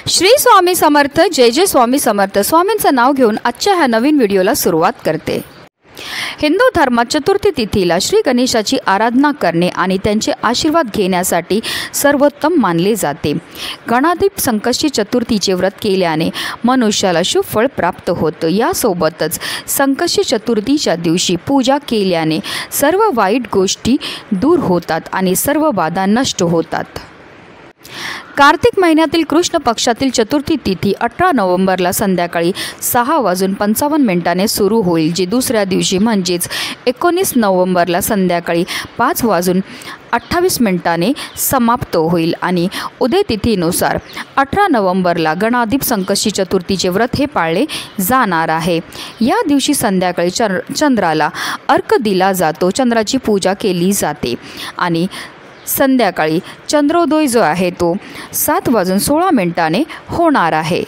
श्री स्वामी समर्थ। जय जय स्वामी समर्थ। स्वामींचं नाव घेऊन आजच्या ह्या नवीन व्हिडिओला सुरुवात करते। हिंदू धर्मात चतुर्थी तिथीला श्री गणेशाची आराधना करणे आणि त्यांचे आशीर्वाद घेण्यासाठी सर्वोत्तम मानले जाते। गणाधिप संकष्टी चतुर्थीचे व्रत केल्याने मनुष्याला शुभ फळ प्राप्त होतं। यासोबतच संकष्टी चतुर्थीच्या दिवशी पूजा केल्याने सर्व वाईट गोष्टी दूर होतात आणि सर्व बाधा नष्ट होतात। कार्तिक महिन्यातील कृष्ण पक्षातील चतुर्थी तिथी 18 नोव्हेंबरला संध्याकाळी 6:55 सुरू होईल, जी दुसऱ्या दिवशी म्हणजेच 19 नोव्हेंबरला संध्याकाळी 5:28 समाप्त होईल आणि उदय तिथीनुसार 18 नोव्हेंबरला गणाधिप संकष्टी चतुर्थीचे व्रत हे पाळले जाणार आहे। या दिवशी संध्याकाळी चंद्राला अर्घ्य दिला जातो, चंद्राची पूजा केली जाते आणि संध्याकाळी चंद्रोदय जो आहे तो 7:16 होणार आहे।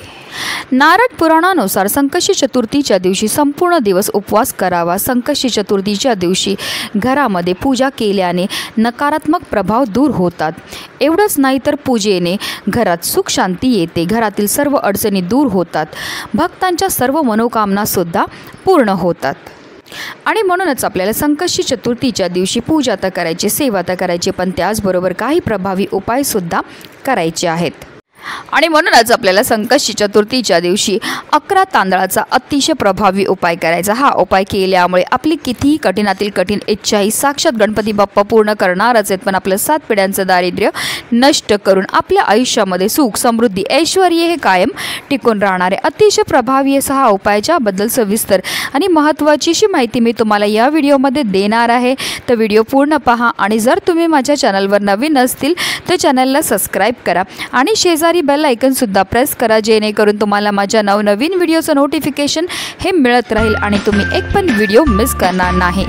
नारद पुराणानुसार संकष्टी चतुर्थीच्या दिवशी संपूर्ण दिवस उपवास करावा। संकष्टी चतुर्थीच्या दिवशी घरामध्ये पूजा केल्याने नकारात्मक प्रभाव दूर होतात। एवढंच नाही तर पूजेने घरात सुख शांती येते, घरातील सर्व अडचणी दूर होतात, भक्तांच्या सर्व मनोकामनासुद्धा पूर्ण होतात। आणि म्हणूनच आपल्याला संकष्टी चतुर्थीच्या दिवशी पूजा तर करायची, सेवा तर करायची, पण त्याचबरोबर काही प्रभावी उपायसुद्धा करायचे आहेत। आणि म्हणूनच आपल्याला संकष्टी चतुर्थीच्या दिवशी 11 तांदळाचा अतिशय प्रभावी उपाय करायचा। हा उपाय केल्यामुळे आपली कितीही कठीणातील कठीण इच्छा ही साक्षात गणपती बाप्पा पूर्ण करणारच आहेत, पण आपलं 7 पिढ्यांचं दारिद्र्य नष्ट करून आपल्या आयुष्यामध्ये सुख समृद्धी ऐश्वर हे कायम टिकून राहणार आहे। अतिशय प्रभावी असा हा उपाय, ज्याबद्दल सविस्तर आणि महत्त्वाची अशी माहिती मी तुम्हाला या व्हिडिओमध्ये देणार आहे, तर व्हिडिओ पूर्ण पहा। आणि जर तुम्ही माझ्या चॅनलवर नवीन असतील तर चॅनलला सबस्क्राईब करा आणि शेजारी बेल आयकन सुद्धा प्रेस करा, जेणेकरून तुम्हाला माझ्या नवनवीन व्हिडिओचं नोटिफिकेशन हे मिळत राहील आणि तुम्ही एक पण व्हिडिओ मिस करणार नाही।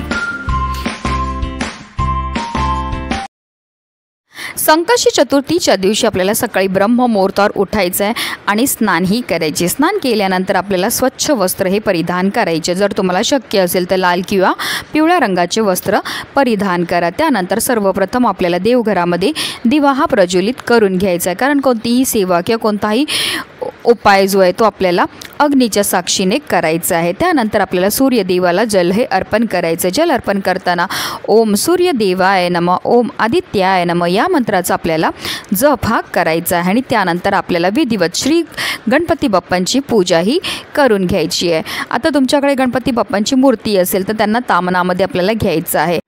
संकष्टी चतुर्थीच्या दिवशी आपल्याला सकाळी ब्रह्ममुहूर्तावर उठायचं आहे आणि स्नानही करायचे। स्नान केल्यानंतर आपल्याला स्वच्छ वस्त्र हे परिधान करायचे। जर तुम्हाला शक्य असेल तर लाल किंवा पिवळ्या रंगाचे वस्त्र परिधान करा। त्यानंतर सर्वप्रथम आपल्याला देवघरामध्ये दिवा हा प्रज्वलित करून घ्यायचा आहे, कारण कोणतीही सेवा किंवा कोणताही उपाय जो आहे तो आपल्याला अग्नीच्या साक्षीने करायचा आहे। त्यानंतर आपल्याला सूर्यदेवाला जल हे अर्पण करायचं। जल अर्पण करताना ओम सूर्यदेवाय नमः, ओम आदित्याय नमः या मंत्राचा आपल्याला जप हा करायचा आहे। आणि त्यानंतर आपल्याला विधिवत श्री गणपती बाप्पांची पूजा ही करून घ्यायची आहे। आता तुमच्याकडे गणपती बाप्पांची मूर्ती असेल तर त्यांना तामनामध्ये आपल्याला घ्यायचं आहे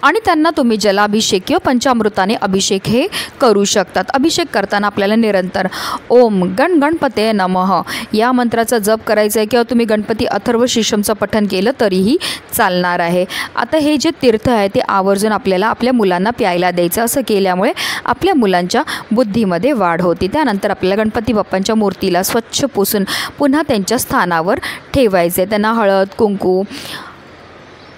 आणि त्यांना तुम्ही जलाभिषेक किंवा पंचामृताने अभिषेक हे करू शकतात। अभिषेक करताना आपल्याला निरंतर ओम गणपते नमः या मंत्राचा जप करायचा आहे, किंवा तुम्ही गणपती अथर्व शीर्षमचं पठण केलं तरीही चालणार आहे। आता हे जे तीर्थ आहे ते आवर्जून आपल्याला आपल्या मुलांना प्यायला द्यायचं। असं केल्यामुळे आपल्या मुलांच्या बुद्धीमध्ये वाढ होती। त्यानंतर आपल्याला गणपती बाप्पांच्या मूर्तीला स्वच्छ पुसून पुन्हा त्यांच्या स्थानावर ठेवायचे। त्यांना हळद कुंकू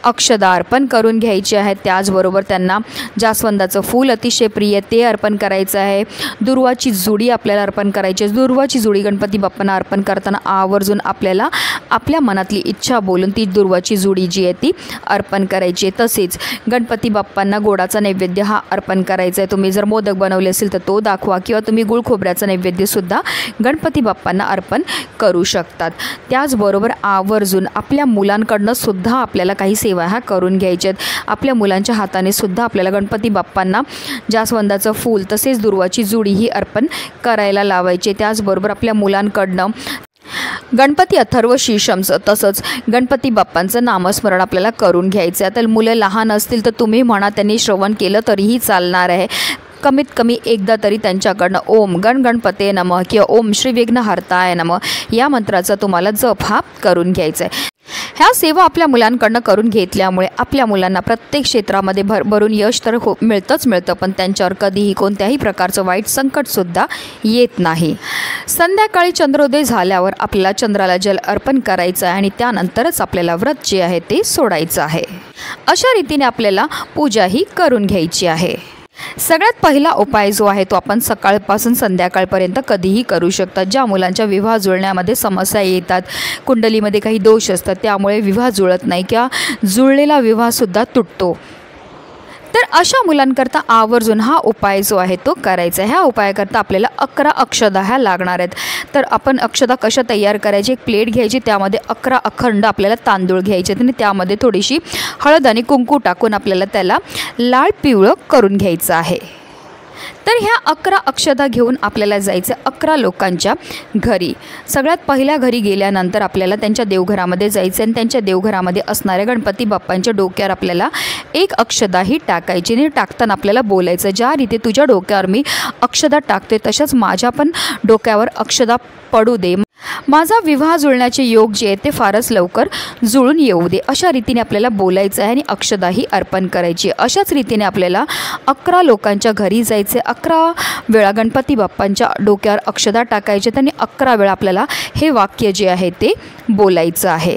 अक्षदा अर्पण करून घ्यायचे आहेत। त्याचबरोबर त्यांना जास्वंदाचं फूल अतिशय प्रिय ते अर्पण करायचं आहे। दुर्वाची जुडी आपल्याला अर्पण करायची आहे। दुर्वाची जुडी गणपती बाप्पांना अर्पण करताना आवर्जून आपल्याला आपल्या मनातली इच्छा बोलून ती दुर्वाची जुडी जी आहे ती अर्पण करायची आहे। तसेच गणपती बाप्पांना गोडाचा नैवेद्य हा अर्पण करायचा आहे। तुम्ही जर मोदक बनवले असेल तर तो दाखवा, किंवा तुम्ही गुळ खोबऱ्याचा नैवेद्यसुद्धा गणपती बाप्पांना अर्पण करू शकतात। त्याचबरोबर आवर्जून आपल्या मुलांकडनं सुद्धा आपल्याला काही सेवा ह्या करून घ्यायच्यात। आपल्या मुलांच्या हाताने सुद्धा आपल्याला गणपती बाप्पांना जास्वंदाचं फूल तसेच दुर्वाची जुडी ही अर्पण करायला लावायचे। त्याचबरोबर आपल्या मुलांकडनं गणपती अथर्व शीर्षमचं तसंच गणपती बाप्पांचं नामस्मरण आपल्याला करून घ्यायचं आहे। तर मुलं लहान असतील तर तुम्ही म्हणा, त्यांनी श्रवण केलं तरीही चालणार आहे। कमीत कमी एकदा तरी त्यांच्याकडनं ओम गणपते नमः किंवा ओम श्री विघ्नहर्ताय नमः या मंत्राचा तुम्हाला जप हा करून घ्यायचा आहे। ह्या सेवा आपल्या मुलांकडनं करून घेतल्यामुळे आपल्या मुलांना प्रत्येक क्षेत्रामध्ये भरभरून यश तर मिळतं, पण त्यांच्यावर कधीही कोणत्याही प्रकारचं वाईट संकटसुद्धा येत नाही। संध्याकाळी चंद्रोदय झाल्यावर आपल्याला चंद्राला जल अर्पण करायचं आहे आणि त्यानंतरच आपल्याला व्रत जे आहे ते सोडायचं आहे। अशा रीतीने आपल्याला पूजा ही करून घ्यायची आहे। सगळ्यात पहिला उपाय जो आहे तो आपण सकाळपासून संध्याकाळपर्यंत कधीही करू शकता। ज्या मुलांच्या विवाह जुळण्यामध्ये समस्या येतात, कुंडलीमध्ये काही दोष असतात, त्यामुळे विवाह जुळत नाही किंवा जुळलेला विवाहसुद्धा तुटतो, तर अशा मुलांकरता आवर्जून हा उपाय जो आहे तो करायचा आहे। ह्या उपायाकरता आपल्याला 11 अक्षदा ह्या लागणार आहेत। तर आपण अक्षदा कशा तयार करायची, एक प्लेट घ्यायची, त्यामध्ये 11 अखंड आपल्याला तांदूळ घ्यायचे आणि त्यामध्ये थोडीशी हळद आणि कुंकू टाकून आपल्याला त्याला लाल पिवळं करून घ्यायचं आहे। तर ह्या 11 अक्षदा घेऊन आपल्याला जायचं 11 लोकांच्या घरी। सगळ्यात पहिल्या घरी गेल्यानंतर आपल्याला त्यांच्या देवघरामध्ये जायचं आणि त्यांच्या देवघरामध्ये असणाऱ्या गणपती बाप्पांच्या डोक्यावर आपल्याला एक अक्षदा ही टाकायची आणि टाकताना आपल्याला बोलायचं, ज्या रीती तुझ्या डोक्यावर मी अक्षदा टाकते तशाच माझ्या पण डोक्यावर अक्षदा पडू दे, माझा विवाह जुळण्याचे योग जे आहे ते फारच लवकर जुळून येऊ दे, अशा रीतीने आपल्याला बोलायचं आहे आणि अक्षदा ही अर्पण करायची। अशाच रीतीने आपल्याला 11 लोकांच्या घरी जायचे, 11 वेळा गणपती बाप्पांच्या डोक्यावर अक्षदा टाकायचे आणि 11 वेळा आपल्याला हे वाक्य जे आहे ते बोलायचं आहे।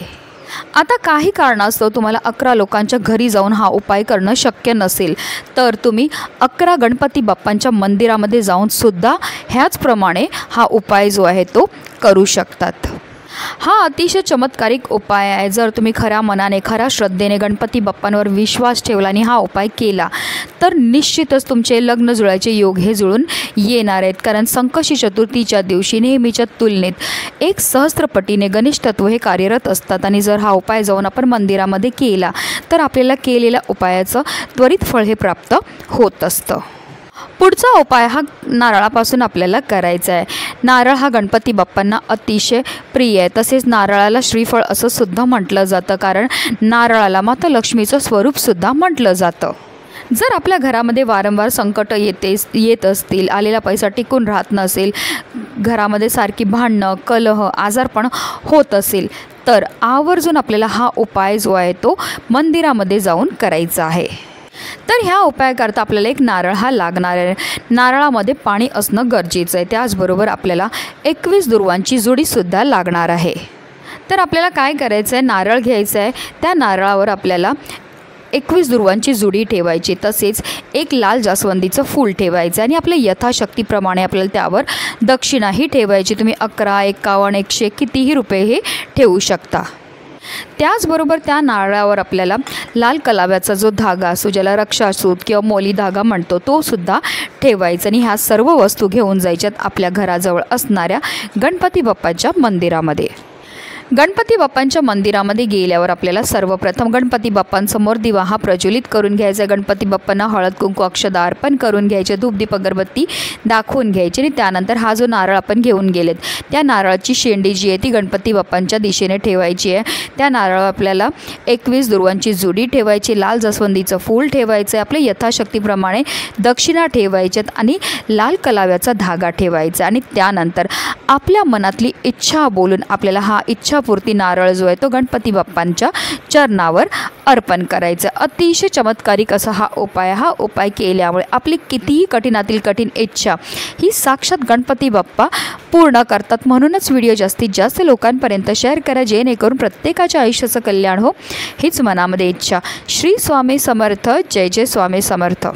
आता काही कारणास्तव तुम्हाला 11 लोकांच्या घरी जाऊन हा उपाय करणं शक्य नसेल तर तुम्ही 11 गणपती बाप्पांच्या मंदिरामध्ये जाऊन सुद्धा ह्याचप्रमाणे हा उपाय जो आहे तो करू शकतात। हा अतिशय चमत्कारिक उपाय आहे। जर तुम्ही खऱ्या मनाने खऱ्या श्रद्धेने गणपती बाप्पांवर विश्वास ठेवला आणि हा उपाय केला तर निश्चितच तुमचे लग्न जुळायचे योग हे जुळून येणार आहेत। कारण संकष्टी चतुर्थीच्या दिवशी नेहमीच्या तुलनेत 1 सहस्त्रपटीने गणेश तत्व हे कार्यरत असतात आणि जर हा उपाय जाऊन आपण मंदिरामध्ये केला तर आपल्याला केलेल्या उपायाचं त्वरित फळ हे प्राप्त होत असतं। पुढचा उपाय हा नारळापासून आपल्याला करायचा आहे। नारळ हा गणपती बाप्पांना अतिशय प्रिय आहे। तसेच नारळाला श्रीफळ असं सुद्धा म्हटलं जातं, कारण नारळाला माता लक्ष्मीचं स्वरूपसुद्धा म्हटलं जातं। जर आपल्या घरामध्ये वारंवार संकट येत असतील, आलेला पैसा टिकून राहत नसेल, घरामध्ये सारखी भांडणं कलह आजारपण होत असेल तर आवर्जून आपल्याला हा उपाय जो आहे तो मंदिरामध्ये जाऊन करायचा आहे। तर ह्या उपायाकरता आपल्याला एक नारळ हा लागणार आहे। नारळामध्ये पाणी असणं गरजेचं आहे। त्याचबरोबर आपल्याला 21 दुर्वांची जुडीसुद्धा लागणार आहे। तर आपल्याला काय करायचं आहे, नारळ घ्यायचं आहे, त्या नारळावर आपल्याला 21 दुर्वांची जुडी ठेवायची, तसेच एक लाल जास्वंदीचं फूल ठेवायचं आणि आपल्या यथाशक्तीप्रमाणे आपल्याला त्यावर दक्षिणाही ठेवायची। तुम्ही 11, 51, 100 कितीही रुपये हे ठेवू शकता। त्याचबरोबर त्या नारळावर आपल्याला लाल कलाव्याचा जो धागा असतो, ज्याला रक्षासूत किंवा मोली धागा म्हणतो, तो सुद्धा ठेवायचा आणि ह्या सर्व वस्तू घेऊन जायच्यात आपल्या घराजवळ असणाऱ्या गणपती बाप्पांच्या मंदिरामध्ये। गणपती बाप्पांच्या मंदिरामध्ये गेल्यावर आपल्याला सर्वप्रथम गणपती बाप्पांसमोर दिवा हा प्रज्वलित करून घ्यायचा। गणपती बाप्पांना हळद कुंकू अक्षदा अर्पण करून घ्यायचे, धूपदीप अगरबत्ती दाखवून घ्यायची आणि त्यानंतर हा जो नारळ आपण घेऊन गेलेत त्या नारळाची शेंडी जी आहे ती गणपती बाप्पांच्या दिशेने ठेवायची आहे। त्या नारळावर आपल्याला 21 दुर्वांची जुडी ठेवायची, लाल जास्वंदीचं फूल ठेवायचं आहे, आपल्या यथाशक्तीप्रमाणे दक्षिणा ठेवायच्यात आणि लाल कलाव्याचा धागा ठेवायचा आणि त्यानंतर आपल्या मनातली इच्छा बोलून आपल्याला हा इच्छापूर्ती नारळ जो आहे तो गणपती बाप्पांच्या चरणावर अर्पण करायचा। अतिशय चमत्कारिक असा हा उपाय केल्यामुळे आपली कितीही कठीणातील कठीण इच्छा ही साक्षात गणपती बाप्पा पूर्ण करतात। म्हणूनच व्हिडिओ जास्तीत जास्त लोकांपर्यंत शेअर करा, जेणेकरून प्रत्येकाच्या आयुष्याचं कल्याण हो हीच मनामध्ये इच्छा। श्री स्वामी समर्थ, जय जय स्वामी समर्थ।